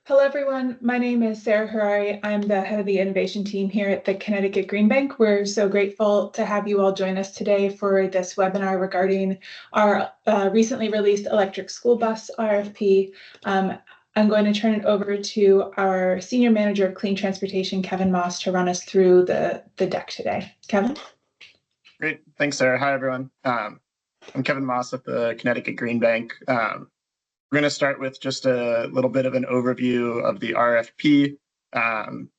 Hello, everyone. My name is Sarah Harari. I'm the head of the innovation team here at the Connecticut Green Bank. We're so grateful to have you all join us today for this webinar regarding our recently released electric school bus RFP. I'm going to turn it over to our Senior Manager of Clean Transportation, Kevin Moss, to run us through the deck today. Kevin? Great. Thanks, Sarah. Hi, everyone. I'm Kevin Moss at the Connecticut Green Bank. We're going to start with just a little bit of an overview of the RFP,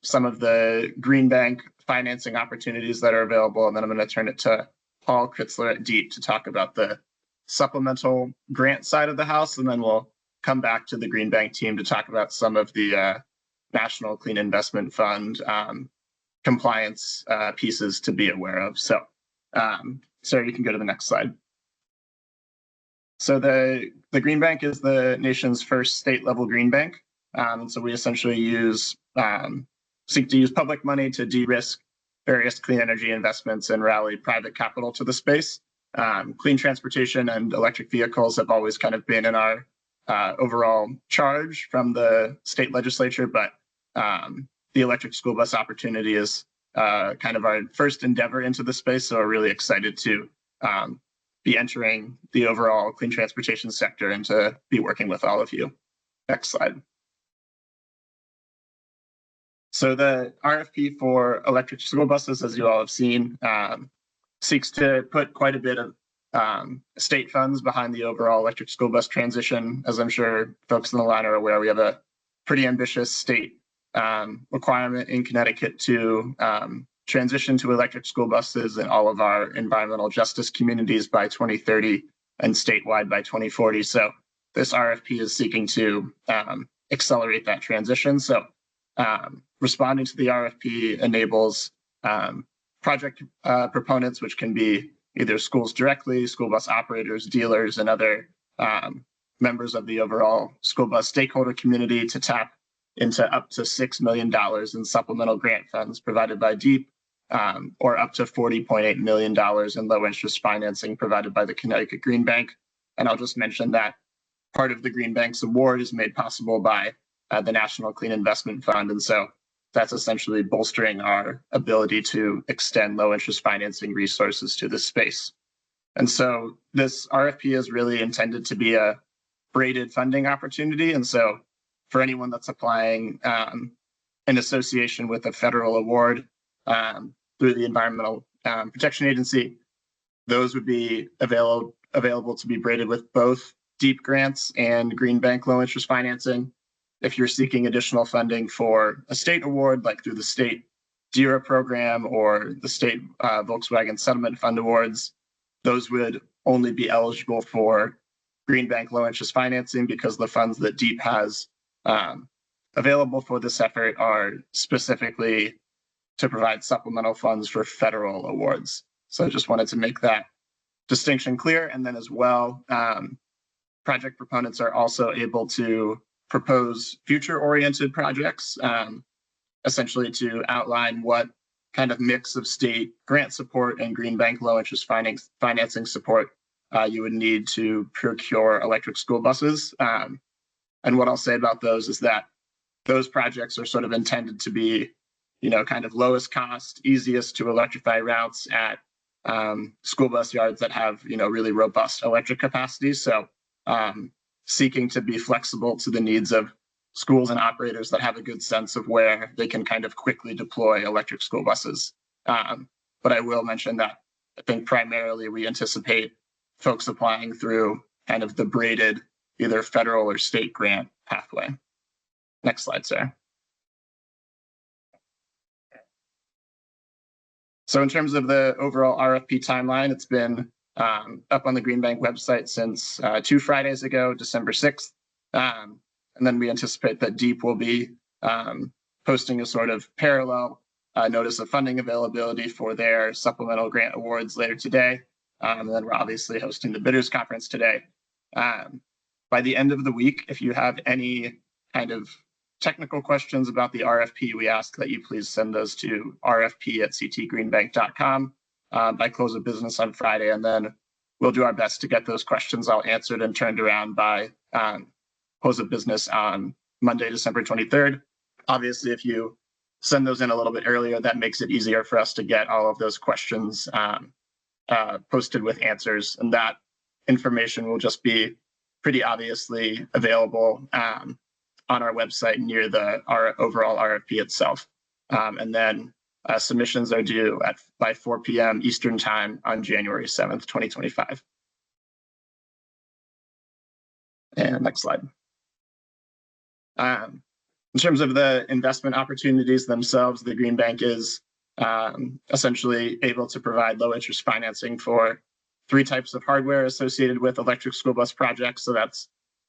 some of the Green Bank financing opportunities that are available, and then I'm going to turn it to Paul Kritzler at DEEP to talk about the supplemental grant side of the house, and then we'll come back to the Green Bank team to talk about some of the National Clean Investment Fund compliance pieces to be aware of. So, Sarah, you can go to the next slide. So the Green Bank is the nation's first state-level green bank. And so we essentially seek to use public money to de-risk various clean energy investments and rally private capital to the space. Clean transportation and electric vehicles have always kind of been in our overall charge from the state legislature, but the electric school bus opportunity is kind of our first endeavor into the space. So we're really excited to be entering the overall clean transportation sector and to be working with all of you. Next slide. So the RFP for electric school buses, as you all have seen, seeks to put quite a bit of state funds behind the overall electric school bus transition. As I'm sure folks in the line are aware, we have a pretty ambitious state requirement in Connecticut to transition to electric school buses in all of our environmental justice communities by 2030 and statewide by 2040. So this RFP is seeking to accelerate that transition. So responding to the RFP enables project proponents, which can be either schools directly, school bus operators, dealers, and other members of the overall school bus stakeholder community, to tap into up to $6 million in supplemental grant funds provided by DEEP, or up to $40.8 million in low interest financing provided by the Connecticut Green Bank. And I'll just mention that part of the Green Bank's award is made possible by the National Clean Investment Fund. And so that's essentially bolstering our ability to extend low interest financing resources to this space. And so this RFP is really intended to be a braided funding opportunity. And so for anyone that's applying in association with a federal award through the Environmental Protection Agency, those would be available to be braided with both DEEP grants and Green Bank low interest financing. If you're seeking additional funding for a state award, like through the state DERA program or the state Volkswagen Settlement Fund awards, those would only be eligible for Green Bank low interest financing, because the funds that DEEP has available for this effort are specifically to provide supplemental funds for federal awards. So I just wanted to make that distinction clear. And then as well, project proponents are also able to propose future-oriented projects, essentially to outline what kind of mix of state grant support and Green Bank low interest financing support you would need to procure electric school buses. And what I'll say about those is that those projects are sort of intended to be, kind of lowest cost, easiest to electrify routes at school bus yards that have, really robust electric capacity. So seeking to be flexible to the needs of schools and operators that have a good sense of where they can kind of quickly deploy electric school buses. But I will mention that I think primarily we anticipate folks applying through kind of the braided either federal or state grant pathway. Next slide, Sarah. So in terms of the overall RFP timeline, it's been up on the Green Bank website since 2 Fridays ago, December 6th. And then we anticipate that DEEP will be posting a sort of parallel notice of funding availability for their supplemental grant awards later today. And then we're obviously hosting the bidders conference today. By the end of the week, if you have any kind of technical questions about the RFP, we ask that you please send those to rfp@ctgreenbank.com by close of business on Friday, and then we'll do our best to get those questions all answered and turned around by close of business on Monday, December 23rd. Obviously, if you send those in a little bit earlier, that makes it easier for us to get all of those questions posted with answers. And that information will just be pretty obviously available on our website near our overall RFP itself. And then submissions are due by 4 p.m. Eastern Time on January 7th, 2025. And next slide. In terms of the investment opportunities themselves, the Green Bank is essentially able to provide low interest financing for 3 types of hardware associated with electric school bus projects. So that's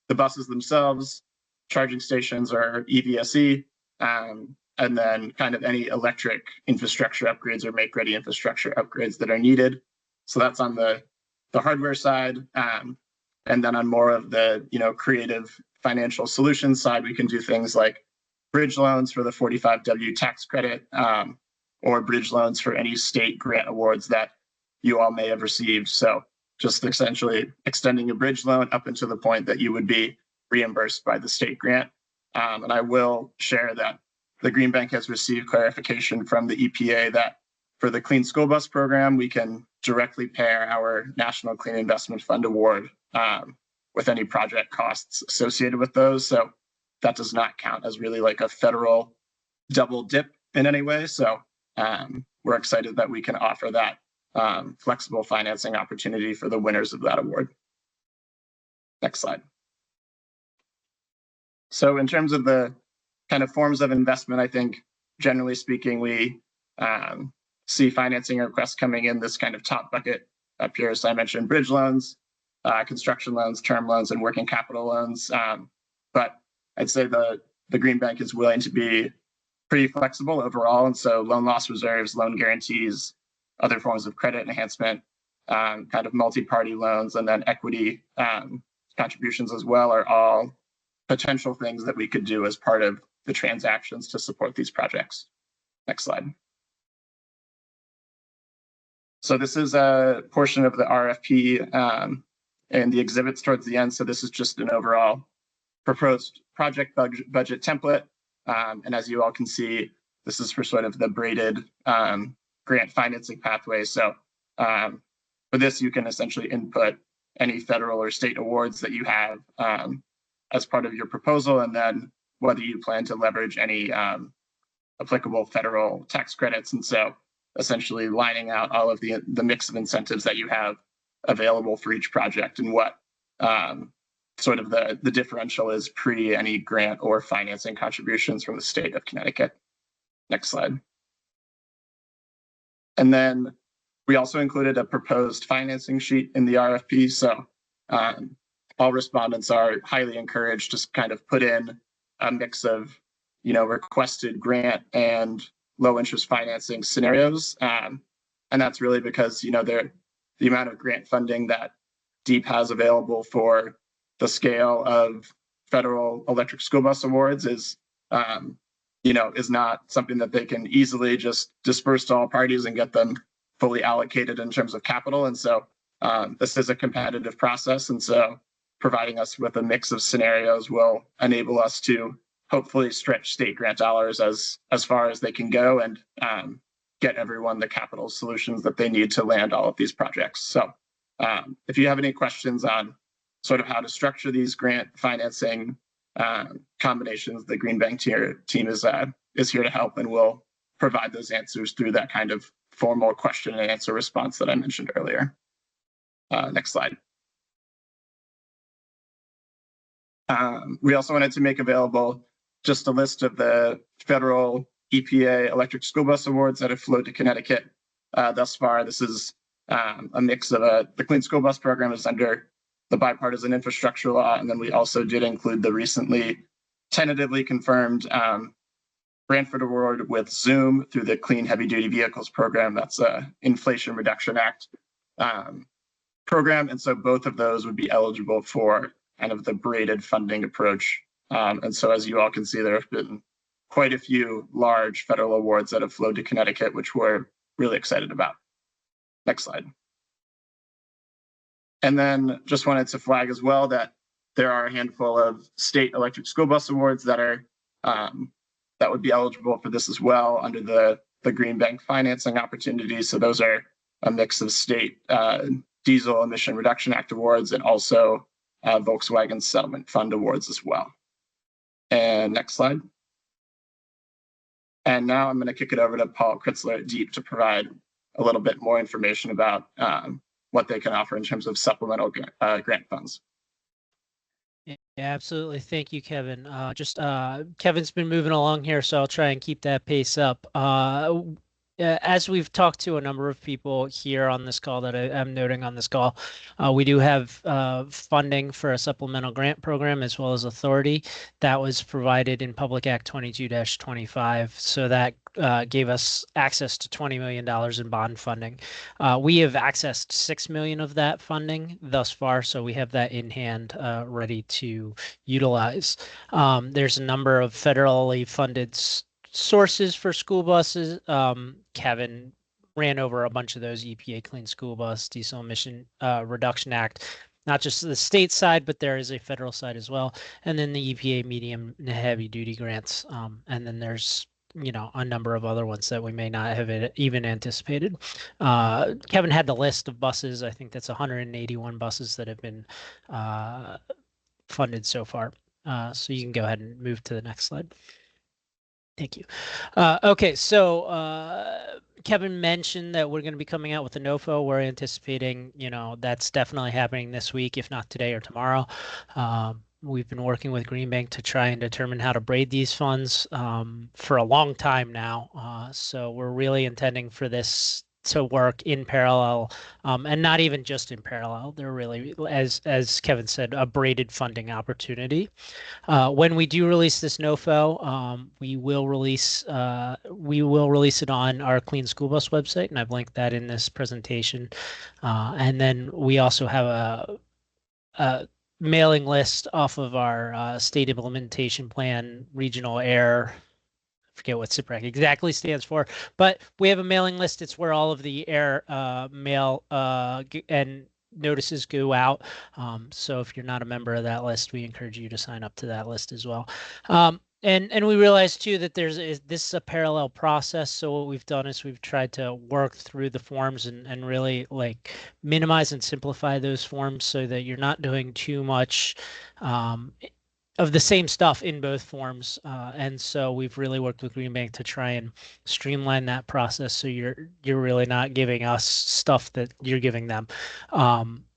the buses themselves, charging stations or EVSE, and then kind of any electric infrastructure upgrades or make-ready infrastructure upgrades that are needed. So that's on the hardware side. And then on more of the creative financial solutions side, we can do things like bridge loans for the 45W tax credit, or bridge loans for any state grant awards that you all may have received. So just essentially extending a bridge loan up until the point that you would be reimbursed by the state grant. And I will share that the Green Bank has received clarification from the EPA that for the Clean School Bus program, we can directly pair our National Clean Investment Fund award with any project costs associated with those. So that does not count as really like a federal double dip in any way. So we're excited that we can offer that flexible financing opportunity for the winners of that award. Next slide. So in terms of the kind of forms of investment, I think generally speaking, we see financing requests coming in this kind of top bucket up here. So I mentioned bridge loans, construction loans, term loans, and working capital loans. But I'd say the Green Bank is willing to be pretty flexible overall. And so loan loss reserves, loan guarantees, other forms of credit enhancement, kind of multi-party loans, and then equity contributions as well are all potential things that we could do as part of the transactions to support these projects. Next slide. So this is a portion of the RFP and the exhibits towards the end. So this is just an overall proposed project budget template. And as you all can see, this is for sort of the braided grant financing pathway. So for this, you can essentially input any federal or state awards that you have as part of your proposal, and then whether you plan to leverage any applicable federal tax credits. And so essentially lining out all of the mix of incentives that you have available for each project and what sort of the differential is pre any grant or financing contributions from the state of Connecticut. Next slide. And then we also included a proposed financing sheet in the RFP. So all respondents are highly encouraged to kind of put in a mix of, requested grant and low interest financing scenarios. And that's really because, the amount of grant funding that DEEP has available for the scale of federal electric school bus awards is not something that they can easily just disperse to all parties and get them fully allocated in terms of capital. And so this is a competitive process. And so providing us with a mix of scenarios will enable us to hopefully stretch state grant dollars as far as they can go and get everyone the capital solutions that they need to land all of these projects. So if you have any questions on sort of how to structure these grant financing combinations, the Green Bank team is here to help, and will provide those answers through that kind of formal question and answer response that I mentioned earlier. Next slide. We also wanted to make available just a list of the federal EPA electric school bus awards that have flowed to Connecticut thus far. This is a mix of the Clean School Bus program is under the bipartisan infrastructure law, and then we also did include the recently tentatively confirmed Branford Award with Zoom through the Clean Heavy Duty Vehicles program. That's a Inflation Reduction Act program, and so both of those would be eligible for kind of the braided funding approach. And so as you all can see, there have been quite a few large federal awards that have flowed to Connecticut, which we're really excited about. Next slide. And then just wanted to flag as well that there are a handful of state electric school bus awards that are that would be eligible for this as well under the Green Bank financing opportunities. So those are a mix of state Diesel Emission Reduction Act awards and also Volkswagen Settlement Fund awards as well. And next slide. And now I'm going to kick it over to Paul Kritzler at DEEP to provide a little bit more information about what they can offer in terms of supplemental grant funds. Yeah, absolutely. Thank you, Kevin. Kevin's been moving along here, so I'll try and keep that pace up. As we've talked to a number of people here on this call that I'm noting on this call, we do have funding for a supplemental grant program as well as authority that was provided in Public Act 22-25. So that gave us access to $20 million in bond funding. We have accessed $6 million of that funding thus far, so we have that in hand ready to utilize. There's a number of federally funded sources for school buses. Kevin ran over a bunch of those: EPA Clean School Bus, Diesel Emission Reduction Act, not just the state side, but there is a federal side as well. And then the EPA medium and heavy duty grants. And then there's, a number of other ones that we may not have even anticipated. Kevin had the list of buses. I think that's 181 buses that have been funded so far. So you can go ahead and move to the next slide. Thank you. Okay, so Kevin mentioned that we're going to be coming out with a NOFO. We're anticipating, that's definitely happening this week, if not today or tomorrow. We've been working with Green Bank to try and determine how to braid these funds for a long time now. So we're really intending for this to work in parallel, and not even just in parallel. They're really, as Kevin said, a braided funding opportunity. When we do release this NOFO, we will release it on our Clean School Bus website, and I've linked that in this presentation. And then we also have a mailing list off of our state implementation plan, regional air. Forget what SIPRAC exactly stands for, but we have a mailing list. It's where all of the air mail and notices go out. So if you're not a member of that list, we encourage you to sign up to that list as well. And we realize too that this is a parallel process. So what we've done is we've tried to work through the forms and really minimize and simplify those forms so that you're not doing too much of the same stuff in both forms. And so we've really worked with Green Bank to try and streamline that process. So you're really not giving us stuff that you're giving them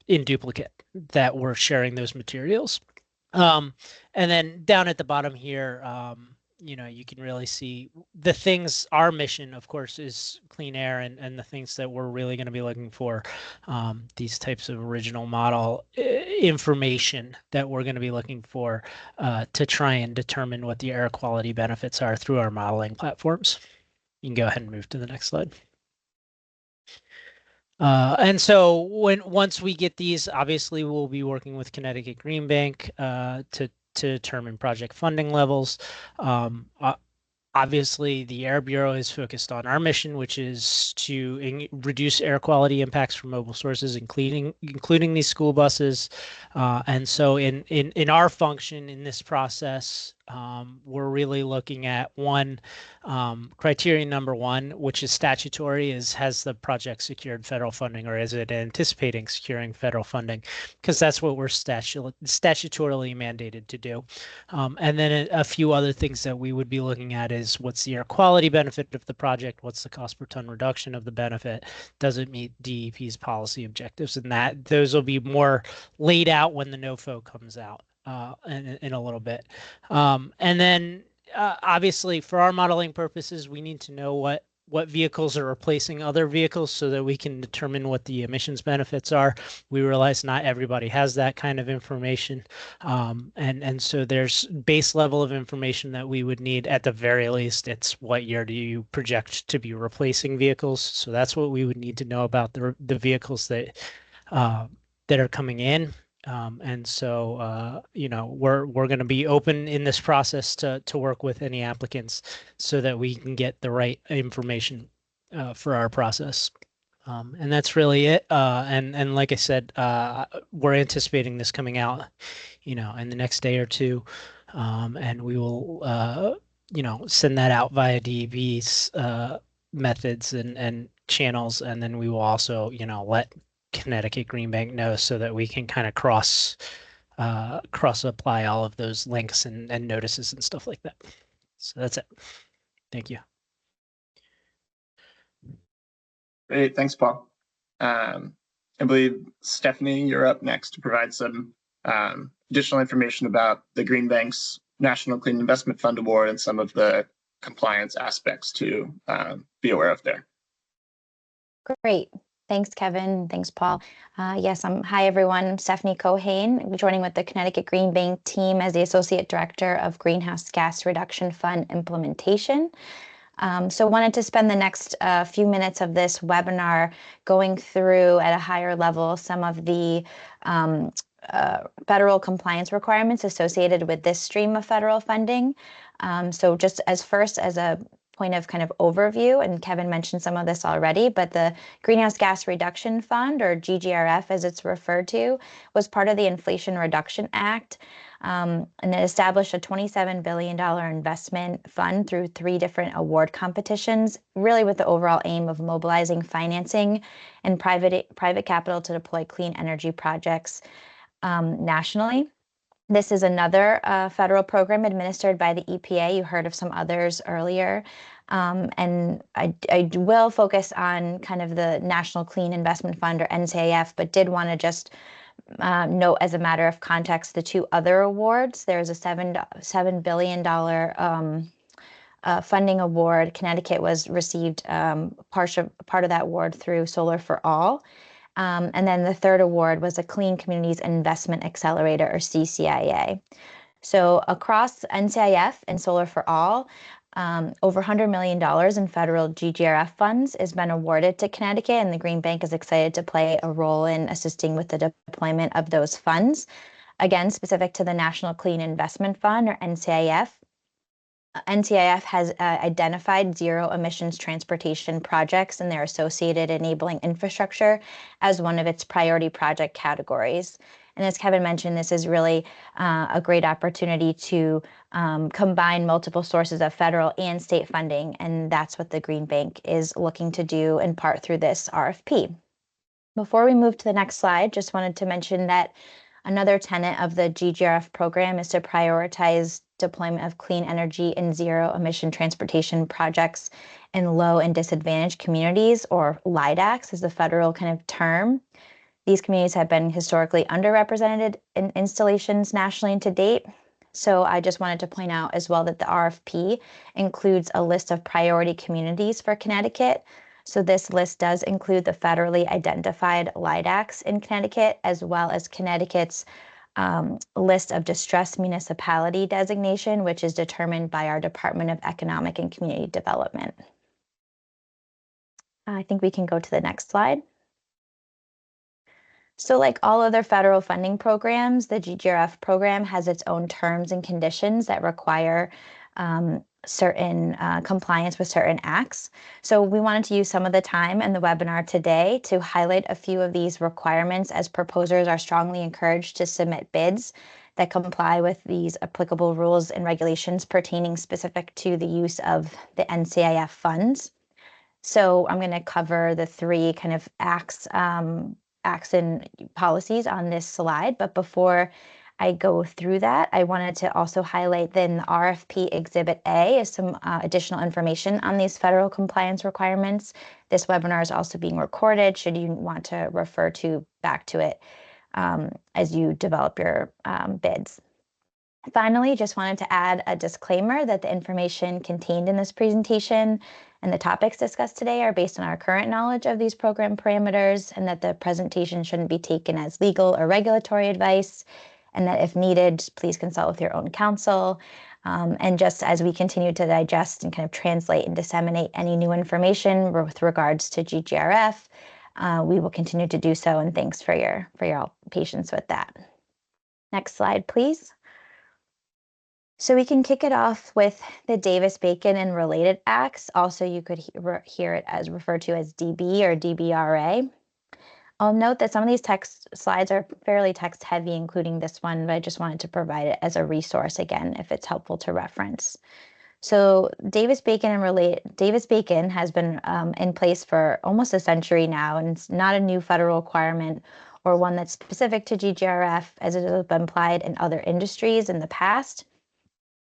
in duplicate, that we're sharing those materials. And then down at the bottom here, you can really see the things. Our mission, of course, is clean air, and the things that we're really going to be looking for, these types of original model information that we're going to be looking for to try and determine what the air quality benefits are through our modeling platforms. You can go ahead and move to the next slide. And so once we get these, obviously we'll be working with Connecticut Green Bank to determine project funding levels. Obviously, the Air Bureau is focused on our mission, which is to reduce air quality impacts from mobile sources, including these school buses. And so in our function in this process, we're really looking at criterion number one, which is statutory, has the project secured federal funding, or is it anticipating securing federal funding? Because that's what we're statutorily mandated to do. And then a few other things that we would be looking at is what's the air quality benefit of the project? What's the cost per ton reduction of the benefit? Does it meet DEP's policy objectives? And those will be more laid out when the NOFO comes out in a little bit. And then obviously for our modeling purposes, we need to know what vehicles are replacing other vehicles so that we can determine what the emissions benefits are. We realize not everybody has that kind of information. And so there's base level of information that we would need. At the very least, it's what year do you project to be replacing vehicles? So that's what we would need to know about the vehicles that are coming in. And so, we're going to be open in this process to work with any applicants so that we can get the right information for our process. And that's really it. And like I said, we're anticipating this coming out, in the next day or two. And we will, send that out via DEV's methods and channels. And then we will also, let Connecticut Green Bank know so that we can kind of cross apply all of those links and notices and stuff like that. So that's it. Thank you. Great, thanks, Paul. I believe, Stephanie, you're up next to provide some additional information about the Green Bank's National Clean Investment Fund Award and some of the compliance aspects to be aware of there. Great. Thanks, Kevin. Thanks, Paul. Yes, hi, everyone. I'm Stephanie Cohane, joining with the Connecticut Green Bank team as the Associate Director of Greenhouse Gas Reduction Fund Implementation. So wanted to spend the next few minutes of this webinar going through at a higher level some of the federal compliance requirements associated with this stream of federal funding. So just as a point of kind of overview, and Kevin mentioned some of this already, but the Greenhouse Gas Reduction Fund, or GGRF as it's referred to, was part of the Inflation Reduction Act. And it established a $27 billion investment fund through 3 different award competitions, really with the overall aim of mobilizing financing and private capital to deploy clean energy projects nationally. This is another federal program administered by the EPA. You heard of some others earlier. And I will focus on kind of the National Clean Investment Fund, or NCIF, but did want to just note, as a matter of context, the 2 other awards. There's a $7 billion funding award. Connecticut received part of that award through Solar for All. And then the 3rd award was a Clean Communities Investment Accelerator, or CCIA. So across NCIF and Solar for All, over $100 million in federal GGRF funds has been awarded to Connecticut, and the Green Bank is excited to play a role in assisting with the deployment of those funds. Again, specific to the National Clean Investment Fund, or NCIF, NCIF has identified zero emissions transportation projects and their associated enabling infrastructure as one of its priority project categories. And as Kevin mentioned, this is really a great opportunity to combine multiple sources of federal and state funding. And that's what the Green Bank is looking to do, in part through this RFP. Before we move to the next slide, just wanted to mention that another tenet of the GGRF program is to prioritize deployment of clean energy and zero emission transportation projects in low and disadvantaged communities, or LIDACs is the federal kind of term. These communities have been historically underrepresented in installations nationally and to date. So I just wanted to point out as well that the RFP includes a list of priority communities for Connecticut. So this list does include the federally identified LIDACs in Connecticut, as well as Connecticut's list of distressed municipality designation, which is determined by our Department of Economic and Community Development. I think we can go to the next slide. So like all other federal funding programs, the GGRF program has its own terms and conditions that require certain compliance with certain acts. So we wanted to use some of the time in the webinar today to highlight a few of these requirements, as proposers are strongly encouraged to submit bids that comply with these applicable rules and regulations pertaining specific to the use of the NCIF funds. So I'm going to cover the 3 kind of acts and policies on this slide. But before I go through that, I wanted to also highlight then the RFP Exhibit A is some additional information on these federal compliance requirements. This webinar is also being recorded should you want to refer back to it as you develop your bids. Finally, just wanted to add a disclaimer that the information contained in this presentation and the topics discussed today are based on our current knowledge of these program parameters, and that the presentation shouldn't be taken as legal or regulatory advice, and that if needed, please consult with your own counsel. And just as we continue to digest and kind of translate and disseminate any new information with regards to GGRF, we will continue to do so, and thanks for your patience with that. Next slide, please. So we can kick it off with the Davis-Bacon and related acts. Also, you could hear it as referred to as DB or DBRA. I'll note that some of these text slides are fairly text heavy, including this one, but I just wanted to provide it as a resource again, if it's helpful to reference. So Davis-Bacon has been in place for almost a century now, and it's not a new federal requirement or one that's specific to GGRF, as it has been applied in other industries in the past.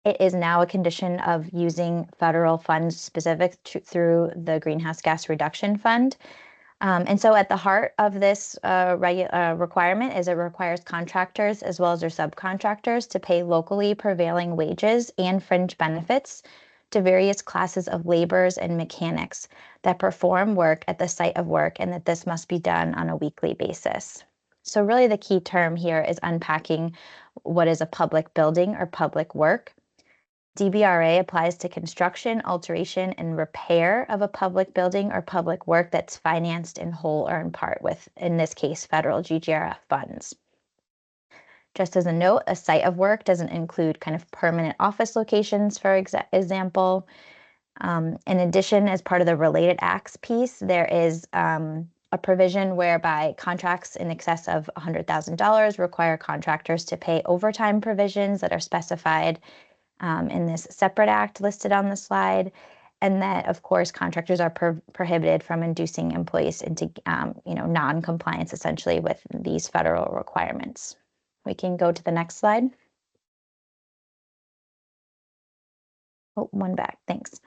It is now a condition of using federal funds specific through the Greenhouse Gas Reduction Fund. And so at the heart of this requirement is it requires contractors as well as their subcontractors to pay locally prevailing wages and fringe benefits to various classes of laborers and mechanics that perform work at the site of work, and that this must be done on a weekly basis. So really the key term here is unpacking what is a public building or public work. DBRA applies to construction, alteration, and repair of a public building or public work that's financed in whole or in part with, in this case, federal GGRF funds. Just as a note, a site of work doesn't include kind of permanent office locations, for example. In addition, as part of the related acts piece, there is a provision whereby contracts in excess of $100,000 require contractors to pay overtime provisions that are specified in this separate act listed on the slide, and that, of course, contractors are prohibited from inducing employees into non-compliance, essentially, with these federal requirements. We can go to the next slide. Oh, one back, thanks.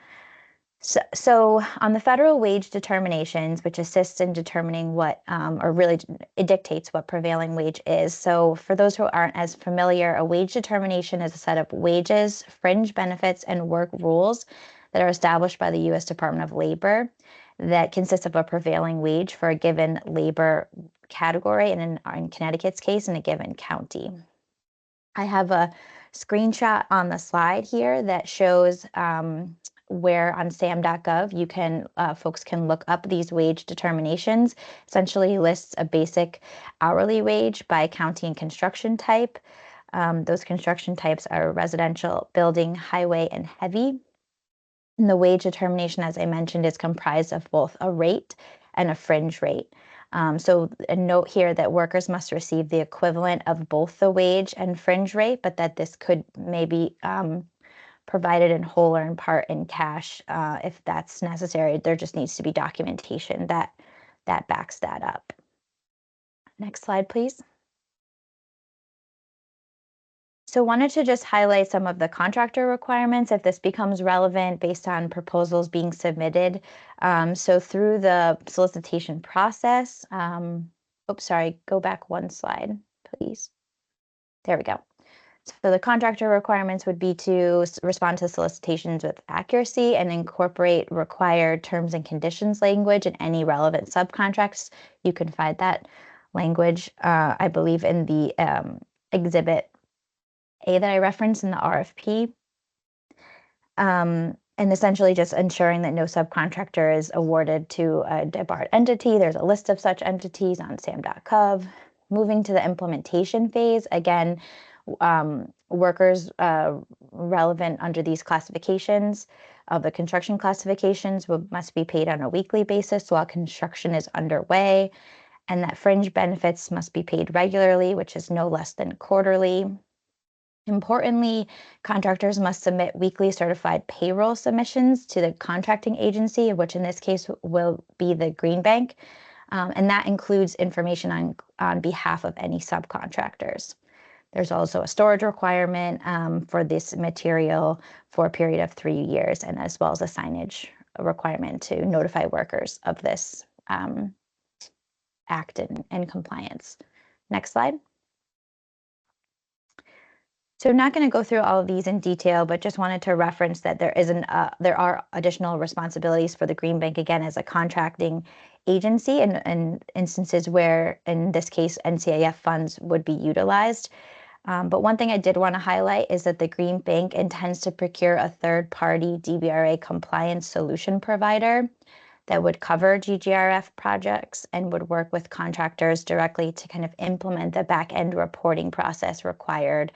So on the federal wage determinations, which assists in determining what, or really it dictates what prevailing wage is. So for those who aren't as familiar, a wage determination is a set of wages, fringe benefits, and work rules that are established by the U.S. Department of Labor that consists of a prevailing wage for a given labor category, and in Connecticut's case, in a given county. I have a screenshot on the slide here that shows where on sam.gov you can folks can look up these wage determinations. Essentially lists a basic hourly wage by county and construction type. Those construction types are residential, building, highway, and heavy. And the wage determination, as I mentioned, is comprised of both a rate and a fringe rate. So a note here that workers must receive the equivalent of both the wage and fringe rate, but that this could maybe provided in whole or in part in cash if that's necessary. There just needs to be documentation that backs that up. Next slide, please. So wanted to just highlight some of the contractor requirements if this becomes relevant based on proposals being submitted. So through the solicitation process, oops, sorry, go back one slide, please. There we go. So the contractor requirements would be to respond to solicitations with accuracy and incorporate required terms and conditions language in any relevant subcontracts. You can find that language, I believe, in the Exhibit A that I referenced in the RFP. And essentially just ensuring that no subcontractor is awarded to a debarred entity. There's a list of such entities on sam.gov. Moving to the implementation phase, again, workers relevant under these classifications of the construction classifications must be paid on a weekly basis while construction is underway, and that fringe benefits must be paid regularly, which is no less than quarterly. Importantly, contractors must submit weekly certified payroll submissions to the contracting agency, which in this case will be the Green Bank, and that includes information on behalf of any subcontractors. There's also a storage requirement for this material for a period of 3 years, and as well as a signage requirement to notify workers of this act and compliance. Next slide. So I'm not going to go through all of these in detail, but just wanted to reference that there are additional responsibilities for the Green Bank, again, as a contracting agency in instances where, in this case, NCIF funds would be utilized. But one thing I did want to highlight is that the Green Bank intends to procure a third-party DBRA compliance solution provider that would cover GGRF projects and would work with contractors directly to kind of implement the back-end reporting process required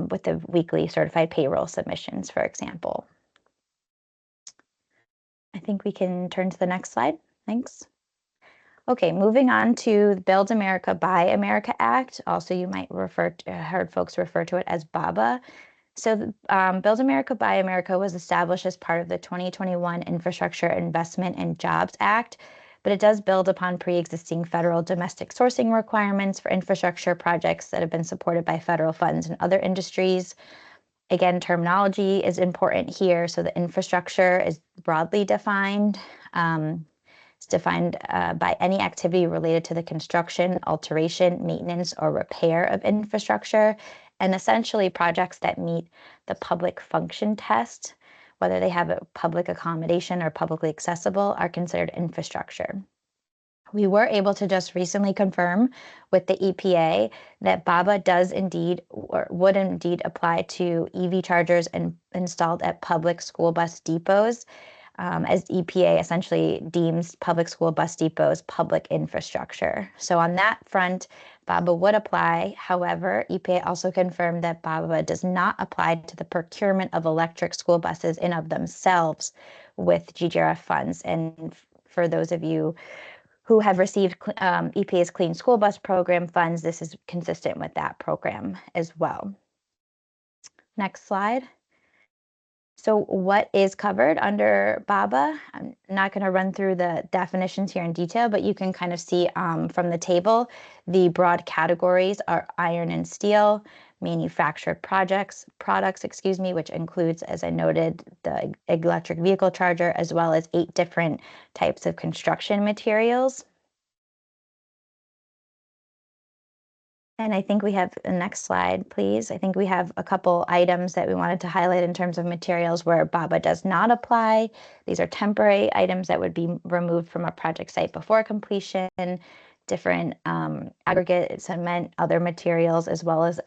with the weekly certified payroll submissions, for example. I think we can turn to the next slide. Thanks. Okay, moving on to the Build America, Buy America Act. Also, you might heard folks refer to it as BABA. So Build America, Buy America was established as part of the 2021 Infrastructure Investment and Jobs Act, but it does build upon pre-existing federal domestic sourcing requirements for infrastructure projects that have been supported by federal funds in other industries. Again, terminology is important here. So the infrastructure is broadly defined. It's defined by any activity related to the construction, alteration, maintenance, or repair of infrastructure, and essentially projects that meet the public function test, whether they have a public accommodation or publicly accessible, are considered infrastructure. We were able to just recently confirm with the EPA that BABA does indeed, or would indeed, apply to EV chargers installed at public school bus depots, as EPA essentially deems public school bus depots public infrastructure. So on that front, BABA would apply. However, EPA also confirmed that BABA does not apply to the procurement of electric school buses in of themselves with GGRF funds. And for those of you who have received EPA's Clean School Bus Program funds, this is consistent with that program as well. Next slide. So what is covered under BABA? I'm not going to run through the definitions here in detail, but you can kind of see from the table, the broad categories are iron and steel, manufactured products, which includes, as I noted, the electric vehicle charger, as well as 8 different types of construction materials. And I think we have the next slide, please. I think we have a couple items that we wanted to highlight in terms of materials where BABA does not apply. These are temporary items that would be removed from a project site before completion, different aggregate, cement, other materials, as well as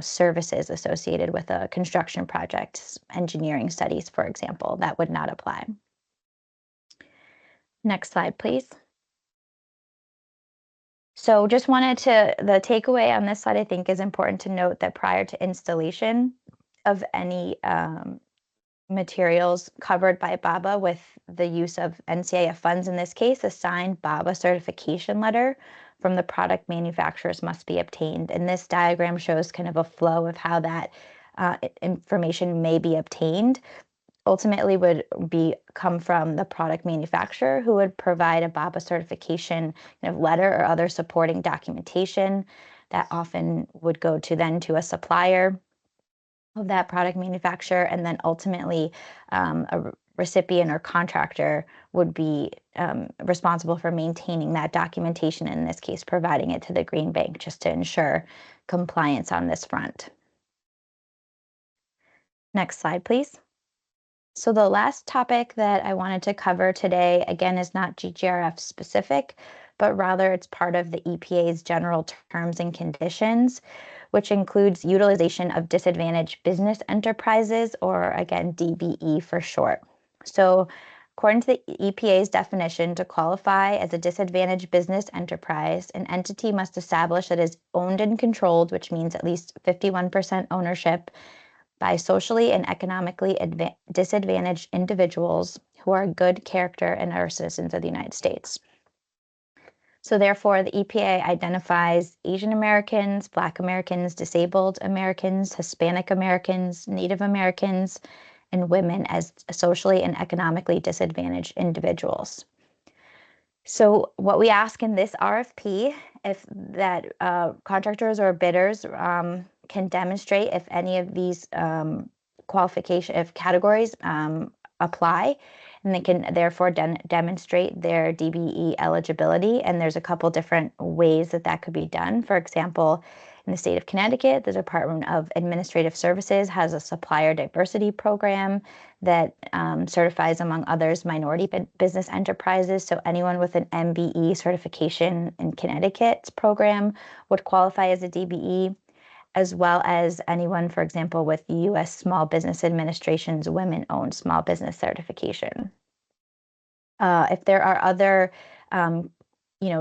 services associated with a construction project, engineering studies, for example, that would not apply. Next slide, please. So just the takeaway on this slide, I think, is important to note that prior to installation of any materials covered by BABA with the use of NCIF funds, in this case, a signed BABA certification letter from the product manufacturers must be obtained. And this diagram shows kind of a flow of how that information may be obtained. Ultimately would come from the product manufacturer, who would provide a BABA certification letter or other supporting documentation that often would go to a supplier of that product manufacturer, and then ultimately a recipient or contractor would be responsible for maintaining that documentation, in this case providing it to the Green Bank, just to ensure compliance on this front. Next slide, please. So the last topic that I wanted to cover today, again, is not GGRF specific, but rather it's part of the EPA's general terms and conditions, which includes utilization of disadvantaged business enterprises, or again, DBE for short. So according to the EPA's definition, to qualify as a disadvantaged business enterprise, an entity must establish that it is owned and controlled, which means at least 51% ownership, by socially and economically disadvantaged individuals who are good character and are citizens of the United States. So therefore, the EPA identifies Asian Americans, Black Americans, disabled Americans, Hispanic Americans, Native Americans, and women as socially and economically disadvantaged individuals. So what we ask in this RFP, if that contractors or bidders can demonstrate if any of these categories apply, and they can therefore demonstrate their DBE eligibility. And there's a couple different ways that could be done. For example, in the state of Connecticut, the Department of Administrative Services has a supplier diversity program that certifies, among others, minority business enterprises. So anyone with an MBE certification in Connecticut's program would qualify as a DBE, as well as anyone, for example, with the U.S. Small Business Administration's women-owned small business certification. If there are other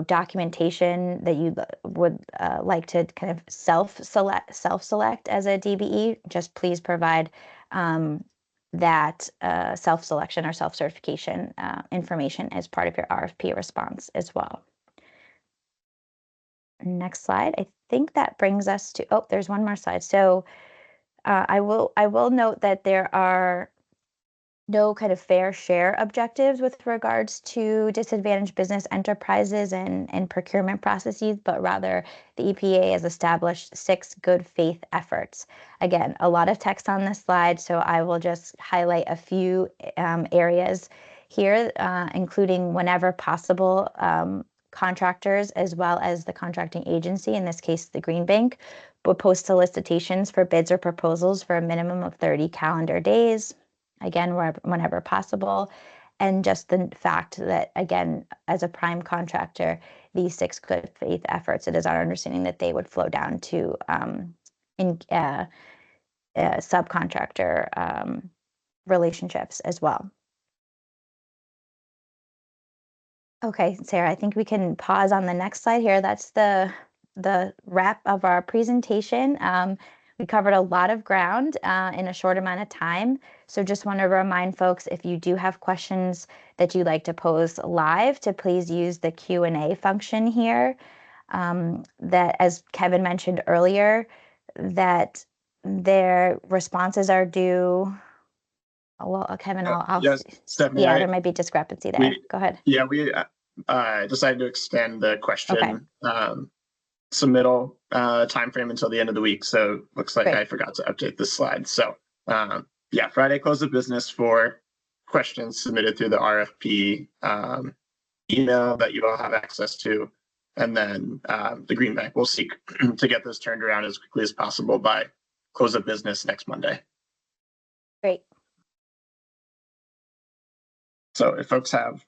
documentation that you would like to kind of self-select as a DBE, just please provide that self-selection or self-certification information as part of your RFP response as well. Next slide. I think that brings us to, oh, there's one more slide. So I will note that there are no kind of fair share objectives with regards to disadvantaged business enterprises and procurement processes, but rather the EPA has established 6 good faith efforts. Again, a lot of text on this slide, so I will just highlight a few areas here, including whenever possible, contractors as well as the contracting agency, in this case the Green Bank, will post solicitations for bids or proposals for a minimum of 30 calendar days. Again, whenever possible. And just the fact that, again, as a prime contractor, these 6 good faith efforts, it is our understanding that they would flow down to subcontractor relationships as well. Okay, Sarah, I think we can pause on the next slide here. That's the wrap of our presentation. We covered a lot of ground in a short amount of time. So just want to remind folks, if you do have questions that you'd like to pose live, to please use the Q&A function here. That, as Kevin mentioned earlier, that their responses are due. Well, Kevin, yes, Stephanie, yeah, there might be discrepancy there. Go ahead. Yeah, we decided to extend the question submittal timeframe until the end of the week. So looks like I forgot to update this slide. So yeah, Friday close of business for questions submitted through the RFP email that you all have access to. And then the Green Bank will seek to get those turned around as quickly as possible by close of business next Monday. Great. So if folks have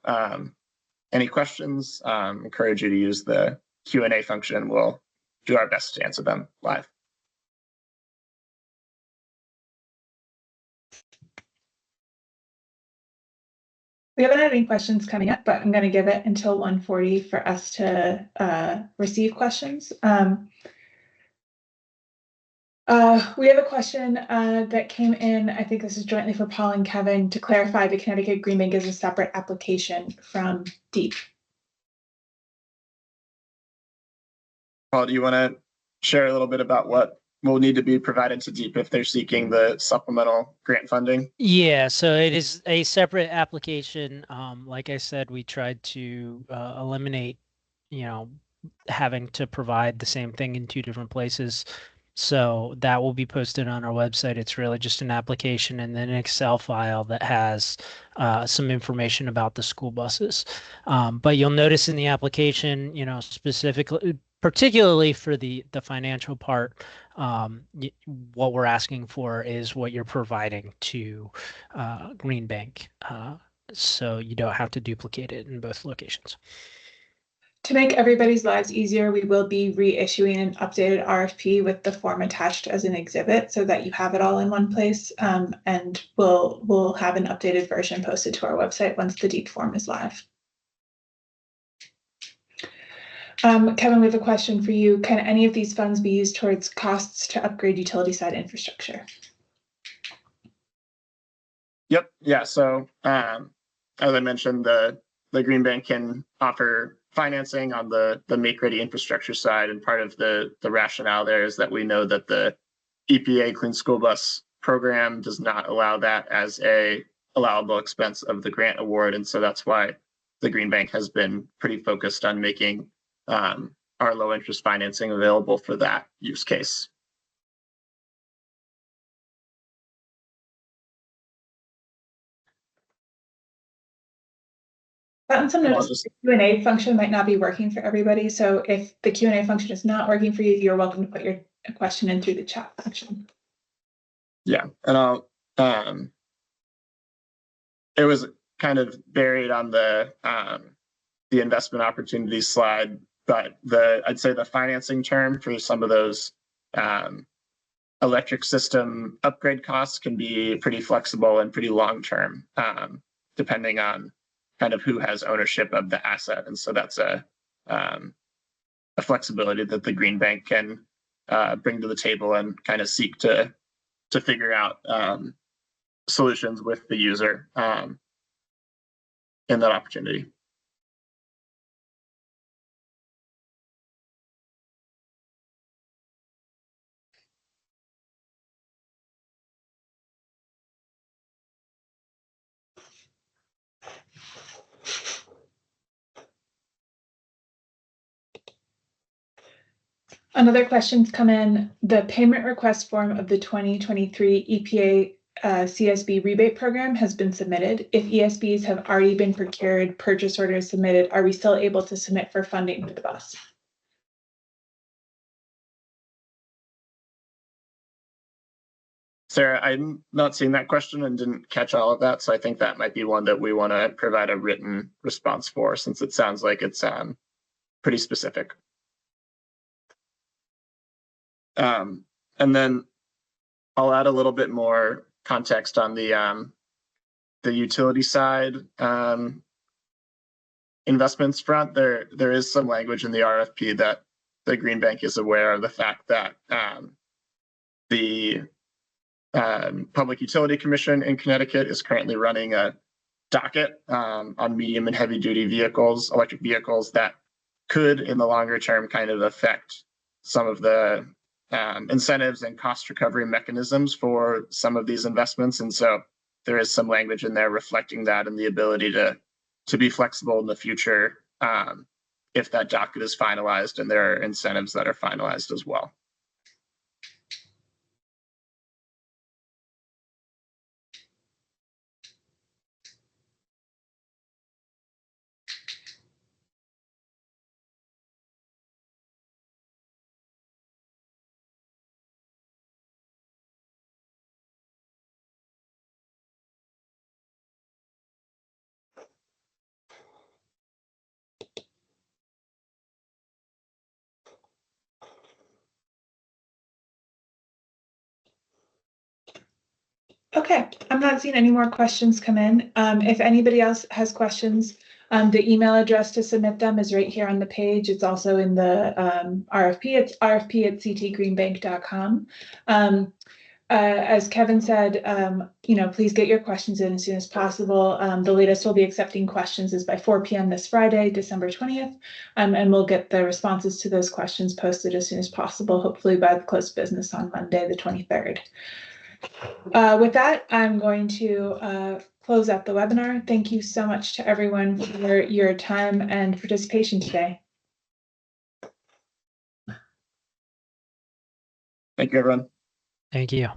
any questions, encourage you to use the Q&A function. We'll do our best to answer them live. We haven't had any questions coming up, but I'm going to give it until 1:40 for us to receive questions. We have a question that came in. I think this is jointly for Paul and Kevin, to clarify the Connecticut Green Bank is a separate application from DEEP. Paul, do you want to share a little bit about what will need to be provided to DEEP if they're seeking the supplemental grant funding? Yeah, so it is a separate application. Like I said, we tried to eliminate, having to provide the same thing in 2 different places. So that will be posted on our website. It's really just an application and then an Excel file that has some information about the school buses. But you'll notice in the application, specifically, particularly for the financial part, what we're asking for is what you're providing to Green Bank. So you don't have to duplicate it in both locations. To make everybody's lives easier, we will be reissuing an updated RFP with the form attached as an exhibit so that you have it all in one place. And we'll have an updated version posted to our website once the DEEP form is live. Kevin, we have a question for you. Can any of these funds be used towards costs to upgrade utility side infrastructure? Yep. Yeah. So as I mentioned, the Green Bank can offer financing on the make-ready infrastructure side, and part of the rationale there is that we know that the EPA Clean School Bus program does not allow that as a allowable expense of the grant award, and so that's why the Green Bank has been pretty focused on making our low interest financing available for that use case. Some notice the Q&A function might not be working for everybody. So if the Q&A function is not working for you, you're welcome to put your question in through the chat function. Yeah, and I'll it was kind of buried on the investment opportunities slide, but I'd say the financing term for some of those electric system upgrade costs can be pretty flexible and pretty long term, depending on kind of who has ownership of the asset. And so that's a a flexibility that the Green Bank can bring to the table and kind of seek to figure out solutions with the user in that opportunity. Another question's come in. The payment request form of the 2023 EPA CSB rebate program has been submitted. If ESBs have already been procured, purchase orders submitted, are we still able to submit for funding for the bus? Sarah, I'm not seeing that question and didn't catch all of that, so I think that might be one that we want to provide a written response for, since it sounds like it's pretty specific. And then I'll add a little bit more context on the utility side investments front. There is some language in the RFP that the Green Bank is aware of the fact that the Public Utility Commission in Connecticut is currently running a docket on medium and heavy duty vehicles, electric vehicles, that could in the longer term kind of affect some of the incentives and cost recovery mechanisms for some of these investments. And so there is some language in there reflecting that and the ability to be flexible in the future if that docket is finalized and there are incentives that are finalized as well. Okay, I'm not seeing any more questions come in. If anybody else has questions, the email address to submit them is right here on the page. It's also in the RFP. It's rfp@ctgreenbank.com. As Kevin said, please get your questions in as soon as possible. The latest we'll be accepting questions is by 4 p.m. this Friday, December 20th, and we'll get the responses to those questions posted as soon as possible, hopefully by the close of business on Monday, the 23rd. With that, I'm going to close out the webinar. Thank you so much to everyone for your time and participation today. Thank you, everyone. Thank you.